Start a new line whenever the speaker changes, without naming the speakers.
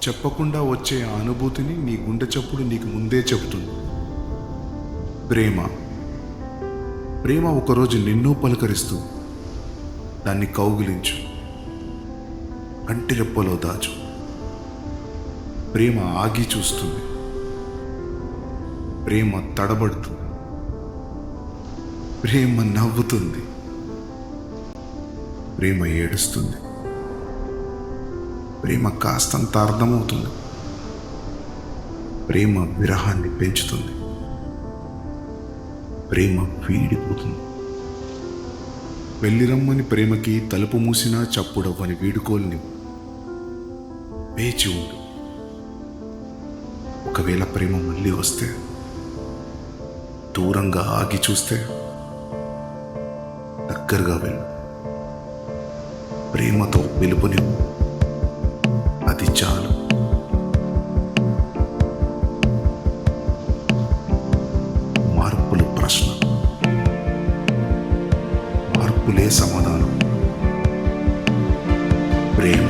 చెప్పకుండా వచ్చే ఆ అనుభూతిని నీ గుండె చప్పుడు నీకు ముందే చెబుతుంది. ప్రేమ ప్రేమ ఒకరోజు నిన్ను పలకరిస్తూ దాన్ని కౌగిలించు, కంటి రెప్పలో దాచు. ప్రేమ ఆగి చూస్తుంది, ప్రేమ తడబడుతుంది, ప్రేమ నవ్వుతుంది, ప్రేమ ఏడుస్తుంది. ప్రేమ కాస్తంత అర్థమవుతుంది, ప్రేమ విరహాన్ని పెంచుతుంది, ప్రేమ వీడిపోతుంది. వెళ్ళిరమ్మని ప్రేమకి తలుపు మూసినా చప్పుడవ్వని వీడుకోల్ని వేచి ఉండు. ఒకవేళ ప్రేమ మళ్ళీ వస్తే, దూరంగా ఆగి చూస్తే దగ్గరగా వెళ్ళు. ప్రేమతో పిలుపునివ్వు, అది చాలు. మార్పులు ప్రశ్న, మార్పులే సమాధానం. ప్రేమ